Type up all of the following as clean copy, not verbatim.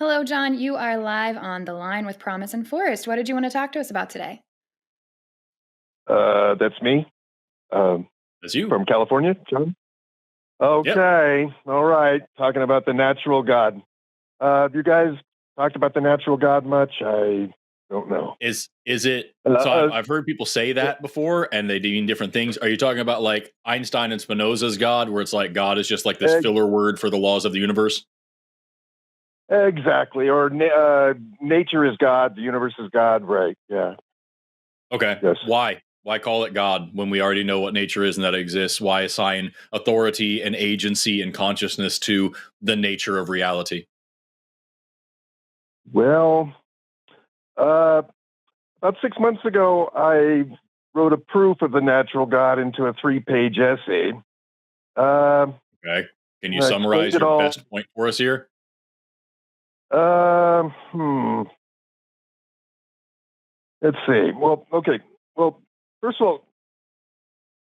Hello, John. You are live on the line with Promise and Forrest. What did you want to talk to us about today? That's me. That's you. From California, John. Yep. Okay, all right. Talking about the natural God. Have you guys talked about the natural God much? I don't know. Is it? Uh, So uh, I've heard people say that before, and they mean different things. Are you talking about like Einstein and Spinoza's God, where it's like God is just like this ex- filler word for the laws of the universe? exactly. Or nature is God, the universe is God. Right? Yeah. Okay. Yes. Why? Why call it God when we already know what nature is and that it exists? Why assign authority and agency and consciousness to the nature of reality? Well, uh, about 6 months ago, I wrote a proof of the natural God into a 3-page essay. Okay. Can you I explained summarize it your all. best point for us here? Uh, hmm. Let's see. Well, okay. Well, first of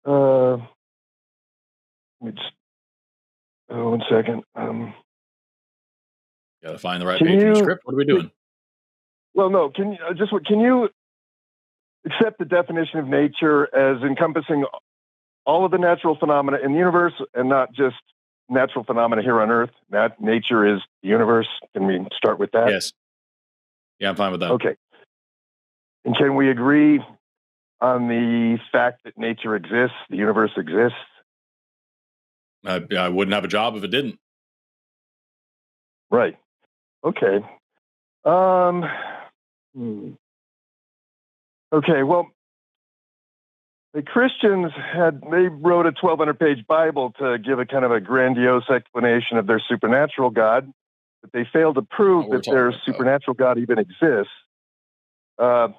all, let me just, 1 second. Got to find the right Can page in your you? script. What are we doing? Well, no. Can you Can you accept the definition of nature as encompassing all of the natural phenomena in the universe, and not just natural phenomena here on Earth? That nature is the universe. Can we start with that? Yes. Yeah, I'm fine with that. Okay. And can we agree on the fact that nature exists, the universe exists? I wouldn't have a job if it didn't. Right. Okay. Um. hmm. Okay. Well, the Christians they wrote a 1,200-page Bible to give a kind of a grandiose explanation of their supernatural God, but they failed to prove Not what we're that talking their about, though. supernatural God even exists. Uh,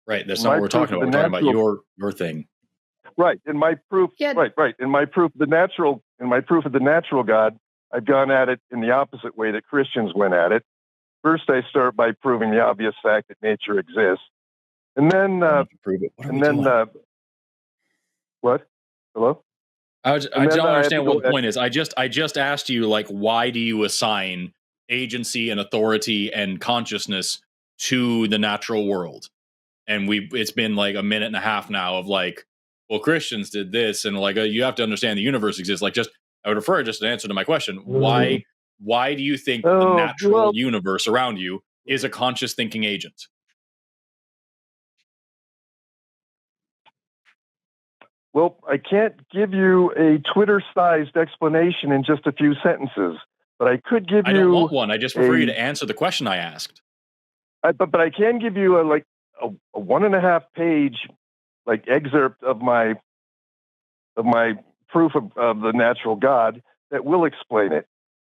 Right. That's not my what we're proof talking of about. the We're talking about natural, your thing. right? In my proof, Yeah, right. In my proof of the natural, in my proof of the natural God, I've gone at it in the opposite way that Christians went at it. First, I start by proving the obvious fact that nature exists, and then, I don't have to prove it. What are we and then, doing? what? Hello? I And don't then I have to understand what go the point is. I just asked you, like, why do you assign agency and authority and consciousness to the natural world? And it's been like a minute and a half now of like, well, Christians did this, and like you have to understand the universe exists. Like, just I would refer just an answer to my question. Why do you think the Oh, natural well, universe around you is a conscious thinking agent? Well, I can't give you a Twitter-sized explanation in just a few sentences, but I could give I don't you want one. I just prefer you a, to answer the question I asked. but I can give you a 1.5-page like excerpt of my proof of the natural God that will explain it.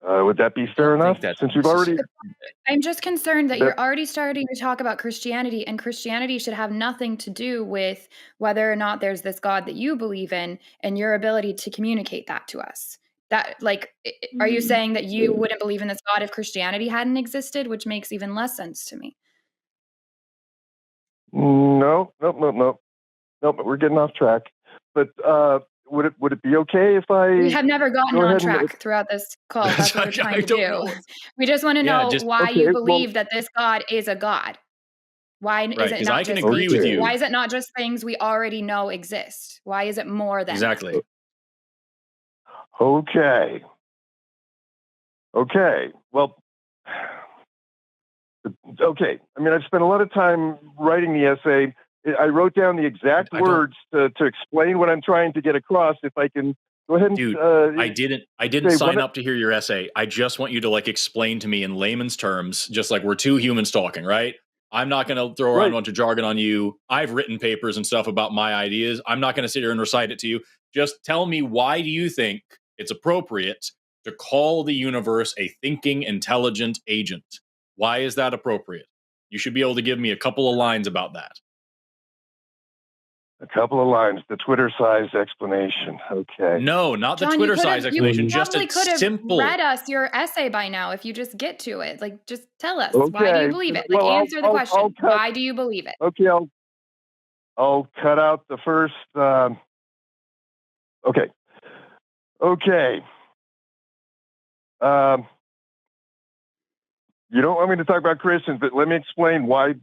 Would that be I fair don't enough? think that's Since we've already necessary. I'm just concerned that that you're already starting to talk about Christianity, and Christianity should have nothing to do with whether or not there's this God that you believe in and your ability to communicate that to us. That, like, are you saying that you wouldn't believe in this God if Christianity hadn't existed, which makes even less sense to me? no, no. But we're getting off track. But would it be okay if We I have never gotten go on ahead and track throughout this call. That's what we're trying I to don't do. know. We just want to Yeah, know just why you okay? Well, believe that this God is a God. Why is right, it because I not can just agree with nature? okay, Why you. is it not just things we already know exist? Why is it more than that? Exactly. okay. Okay. Well, okay. I mean, I've spent a lot of time writing the essay. I wrote down the exact I don't, words to explain what I'm trying to get across. If I can go ahead and dude. I didn't say sign one. up to hear your essay. I just want you to like explain to me in layman's terms, just like we're two humans talking, right? I'm not going to throw around a Right. bunch of jargon on you. I've written papers and stuff about my ideas. I'm not going to sit here and recite it to you. Just tell me, why do you think it's appropriate to call the universe a thinking, intelligent agent? Why is that appropriate? You should be able to give me a couple of lines about that. A couple of lines, the Twitter-sized explanation. Okay. No, not the John, you Twitter could size have you explanation, Mm, just probably a could have read simple. us your essay by now if you just get to it. Like, just tell us, why do you okay. believe it? Like, Well, answer the I'll question. cut. Why do you believe it? Okay, I'll cut out the first. Okay. Okay. Um, You don't want me to talk about Christians, but let me explain why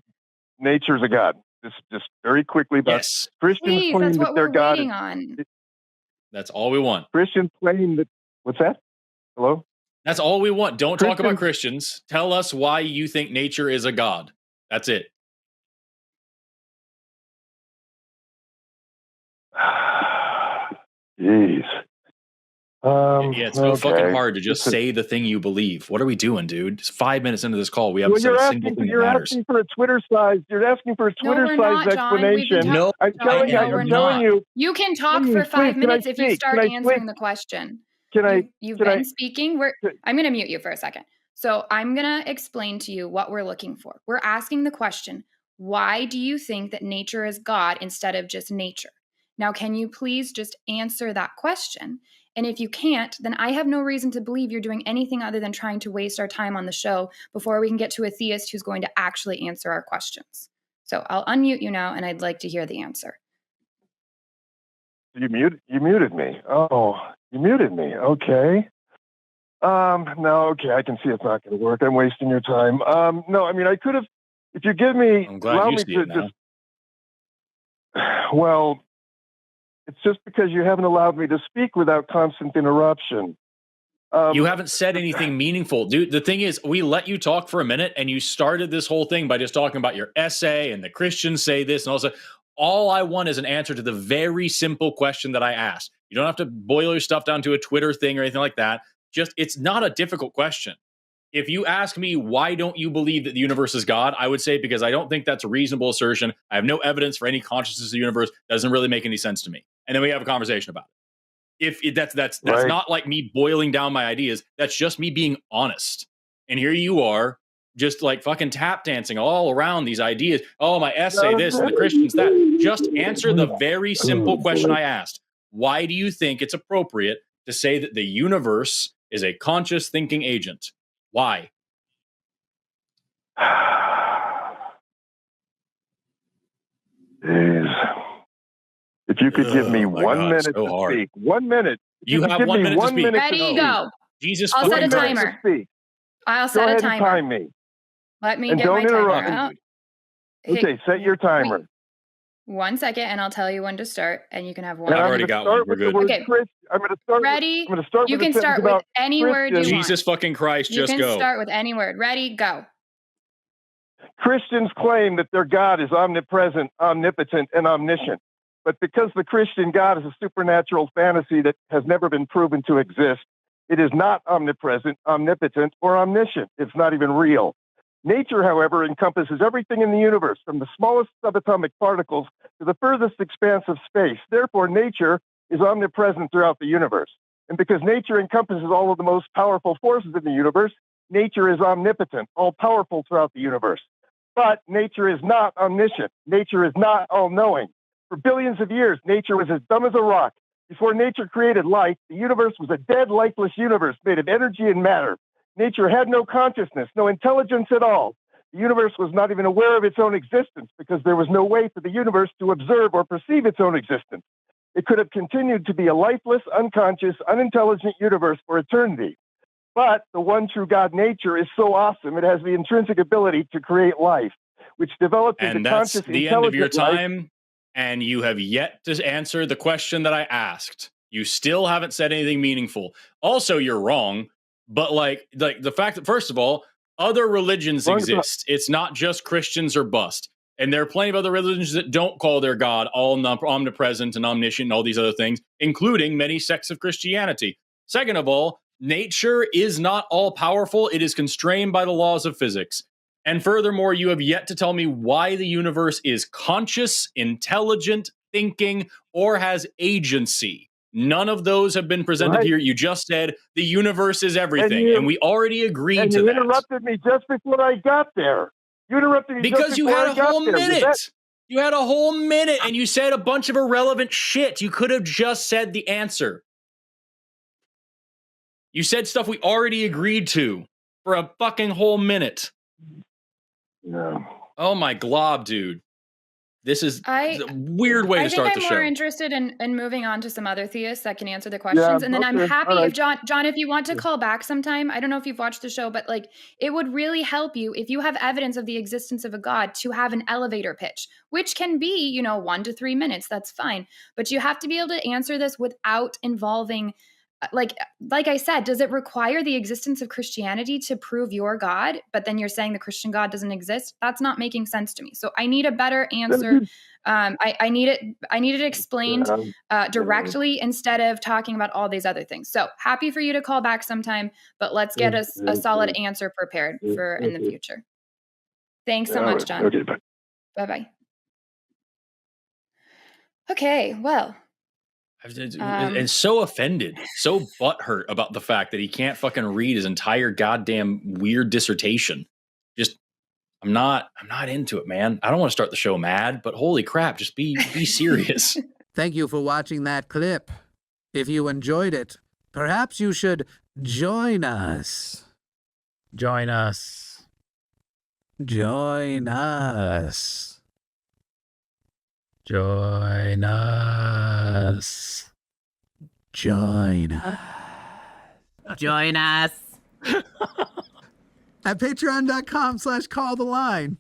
nature's a God. Just very quickly about Yes, Christians Please, claim that's that what their we're God waiting is. on. that's all we want. Christians claim that. What's that? Hello? That's all we want. Don't talk about Christians- Christians. Tell us why you think nature is a god. That's it. Jeez. Yeah, it's so fucking Okay. hard to just say the thing you believe. What are we doing, dude? It's 5 minutes into this call. We haven't Well, said a single thing that you're matters. asking for a Twitter size. You're asking for a No, Twitter we're size not, John. We've been explanation. No, I'm John, telling you. no, we're I'm not. telling you. You can talk for Please, 5 can I minutes if you speak? start Can I answering speak? the question. Can I? You've Can I? been speaking. I'm going to mute you for a second. So I'm going to explain to you what we're looking for. We're asking the question, why do you think that nature is God instead of just nature? Now, can you please just answer that question? And if you can't, then I have no reason to believe you're doing anything other than trying to waste our time on the show before we can get to a theist who's going to actually answer our questions. So I'll unmute you now, and I'd like to hear the answer. You muted me. Oh, you muted me. Okay. No, okay. I can see it's not going to work. I'm wasting your time. No, I mean, I could have, if you give me, I'm glad allow you me see to it now. just, well, it's just because you haven't allowed me to speak without constant interruption. You haven't said anything meaningful. Dude, the thing is, we let you talk for a minute and you started this whole thing by just talking about your essay and the Christians say this and also all I want is an answer to the very simple question that I asked. You don't have to boil your stuff down to a Twitter thing or anything like that. Just it's not a difficult question. If you ask me why don't you believe that the universe is God, I would say because I don't think that's a reasonable assertion. I have no evidence for any consciousness of the universe. Doesn't really make any sense to me. And then we have a conversation about it. That's right. not like me boiling down my ideas. That's just me being honest. And here you are, just like fucking tap dancing all around these ideas. Oh, my essay, this, and the Christians, that. Just answer the very simple question I asked. Why do you think it's appropriate to say that the universe is a conscious thinking agent? Why? Jeez. If you could give me Oh my 1 God, minute so to hard. speak, 1 minute. If You could have give 1 me minute to 1 speak. minute Ready, to go. Jesus I'll set fucking a 1 minute Christ. timer. to speak. I'll Go set a ahead and timer. time me. Let me And get don't my timer interrupt out. me. Okay, set your timer. Wait 1 second, and I'll tell you when to start, and you can have And one. I've I'm already going to got start one. We're with the good. word Okay. Christ. I'm going to start. Ready? I'm going to start You with a can sentence start with about any word you Christians. want. Jesus fucking Christ, You just can go. start with any word. Ready, go. Christians claim that their God is omnipresent, omnipotent, and omniscient. But because the Christian God is a supernatural fantasy that has never been proven to exist, it is not omnipresent, omnipotent, or omniscient. It's not even real. Nature, however, encompasses everything in the universe, from the smallest subatomic particles to the furthest expanse of space. Therefore, nature is omnipresent throughout the universe. And because nature encompasses all of the most powerful forces in the universe, nature is omnipotent, all powerful throughout the universe. But nature is not omniscient. Nature is not all knowing. For billions of years, nature was as dumb as a rock. Before nature created life, the universe was a dead, lifeless universe made of energy and matter. Nature had no consciousness, no intelligence at all. The universe was not even aware of its own existence because there was no way for the universe to observe or perceive its own existence. It could have continued to be a lifeless, unconscious, unintelligent universe for eternity. But the one true God nature is so awesome, it has the intrinsic ability to create life, which developed into And that's conscious, the end of your intelligent life. time. And you have yet to answer the question that I asked. You still haven't said anything meaningful. Also, you're wrong. But like the fact that, first of all, other religions Wrong about- exist. It's not just Christians or bust. And there are plenty of other religions that don't call their God all omnipresent and omniscient and all these other things, including many sects of Christianity. Second of all, nature is not all powerful. It is constrained by the laws of physics. And furthermore, you have yet to tell me why the universe is conscious, intelligent, thinking, or has agency. None of those have been presented Right. here. You just said the universe is everything, you- and we already agreed And to you that. interrupted me just before I got there. You interrupted me Because just you before had I a got whole there. minute. You had a whole minute, and you said a bunch of irrelevant shit. You could have just said the answer. You said stuff we already agreed to for a fucking whole minute. Yeah. Oh my glob, dude. This is I a weird way I to think start I'm the more show. interested in moving on to some other theists that can answer the Yeah. questions. And then I'm Okay. happy All right. if John, if you want to Yeah. call back sometime, I don't know if you've watched the show, but like it would really help you if you have evidence of the existence of a God to have an elevator pitch, which can be, 1 to 3 minutes. That's fine. But you have to be able to answer this without involving like I said, does it require the existence of Christianity to prove your God? But then you're saying the Christian God doesn't exist. That's not making sense to me. So I need a better Then answer. you- I need it. I need it explained yeah. directly instead of talking about all these other things. So happy for you to call back sometime, but let's get a solid answer prepared for in the Okay. future. Thanks so All much, right. John. Okay. Bye. Bye bye. Okay, well, And so offended, so butthurt about the fact that he can't fucking read his entire goddamn weird dissertation. Just, I'm not into it, man. I don't want to start the show mad, but holy crap, just be serious. Thank you for watching that clip. If you enjoyed it, perhaps you should join us. Join us. Join us. Join us. Join us. Join us. At patreon.com/calltheline.